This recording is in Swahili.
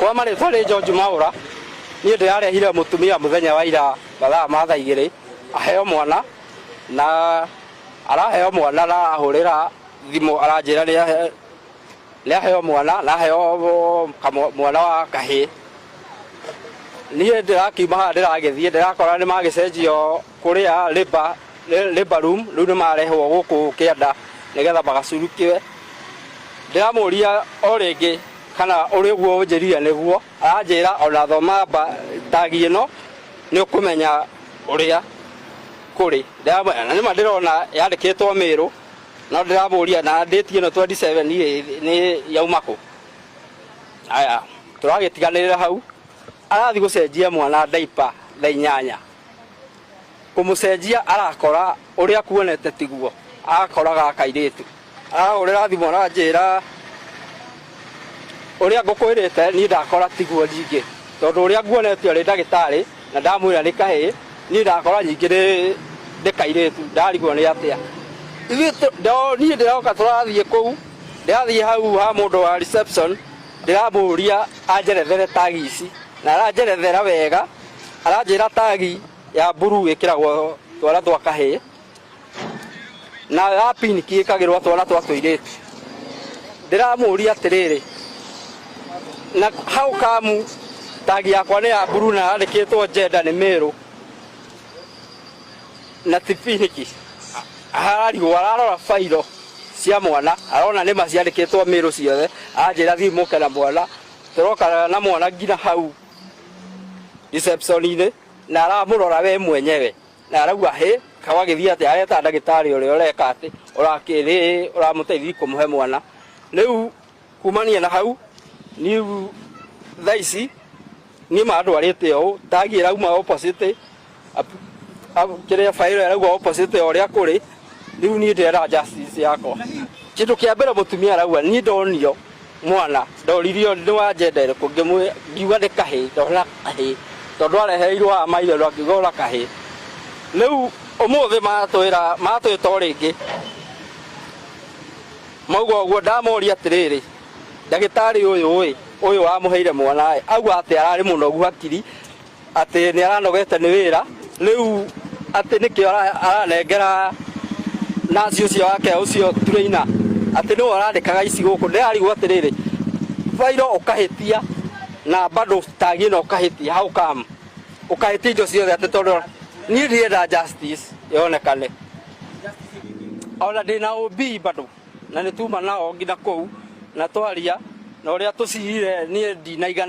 Kwa marĩtwa nĩ George Mwaura, niĩ ndĩrarehire mũtumia mũthenya wa ira mathaa ma thaa 2 aheo mwana, na araheo mwana na ahũrĩra thimũ aranjĩra nĩ aheo mwana na aheo mwana wa kahĩĩ. Niĩ ndĩrakiuma haha ndĩragĩthiĩ ndĩrakora nĩ magĩcenjio kũrĩa labor room, rĩu nĩ marehwo gũkũ kĩanda nĩgetha magacurũkiwe. Ndĩramũria o rĩngĩ kana ũrĩ guo njĩria nĩguo, aranjĩra ona thoma tagi ĩno nĩ ũkũmenya ũrĩa kũrĩ. Na nĩma ndĩrona yandĩkĩtwo Mĩrũ, no ndĩramũria na date ĩno 27 nĩ yauma kũ. Aya tũragĩtiganĩrĩra hau, arathiĩ gũcenjia mwana diaper thaa 8. Kũmũcenjia arakora ũrĩa kuonete tiguo, akoraga kairĩtu. Arahũrĩra thimũ aranjĩra ũrĩa ngũkwĩrĩte niĩ ndakora tiguo nyingĩ, tondũ ũrĩa nguonetio nĩ ndagĩtarĩ na ndamwĩra nĩ kahĩĩ, niĩ ndakora nyingĩ nĩ kairĩtu, ndarigwo nĩ atĩa. Niĩ ndĩroka tũrathiĩ kũu, ndĩrathiĩ hau ha mũndũ wa reception, ndĩramũria anjerethere tagi ici, na aranjerethera wega, aranjĩra tagi ya blue ĩkĩragwo twana twa kahĩĩ, na ya pink ĩkagĩrwo twana twa tũirĩtu. Ndĩramũria atĩrĩrĩ, na hau kamu tagi yakwa nĩ ya blue na yandĩkĩtwo gender nĩ Mĩrũ na ti pink. Ararigwo, ararora fairo cia mwana, arona nĩ maciandĩkĩtwo Mĩrũ ciothe, anjĩra thiĩ mũke na mwana. Tũroka na mwana nginya hau reception-inĩ na aramũrora we mwenyewe, na arauga hĩ kawagĩthiĩ atĩ areta ndagĩtarĩ ũrĩa ũreka atĩ ũramũteithia kũmũhe mwana. Rĩu kumania na hau niĩ thaa ici niĩ mandwarĩte ũũ, tagi ĩrauma opposite kĩrĩa fairo ĩrauga opposite ũrĩa kũrĩ. Rĩu niĩ ndĩrenda justice yakwa. Kĩndũ kĩa mbere mũtumia arauga niĩ ndonio mwana, ndoririo nĩ wa gender ĩrĩkũ, ngiuga nĩ kahĩĩ, ndona kahĩĩ tondũ areheirwo haha maitho akiuga kahĩĩ. Rĩu ũmũthĩ matwĩta o rĩngĩ mauga ũguo, ndamoria atĩrĩrĩ, ndagĩtarĩ ũyũ wamũheire mwana auga atĩ ararĩ mũnogu hakiri, atĩ nĩ aranogete nĩ wĩra, rĩu atĩ nĩkĩo aranengera naci ũcio wake ũcio trainer, atĩ nĩwe arandĩkaga ici gũkũ. Ndĩrarigwo atĩrĩrĩ, fairo ũkahĩtia na bado tagi ĩno ũkahĩtia, hau kamu ũkahĩtia indo ciothe atĩ, tondũ niĩ ndĩrenda justice yonekane. Ona ndĩna OB bado na nĩ tuma nao nginya kũu na twaria na ũrĩa tũcirire niĩ ndinaigana.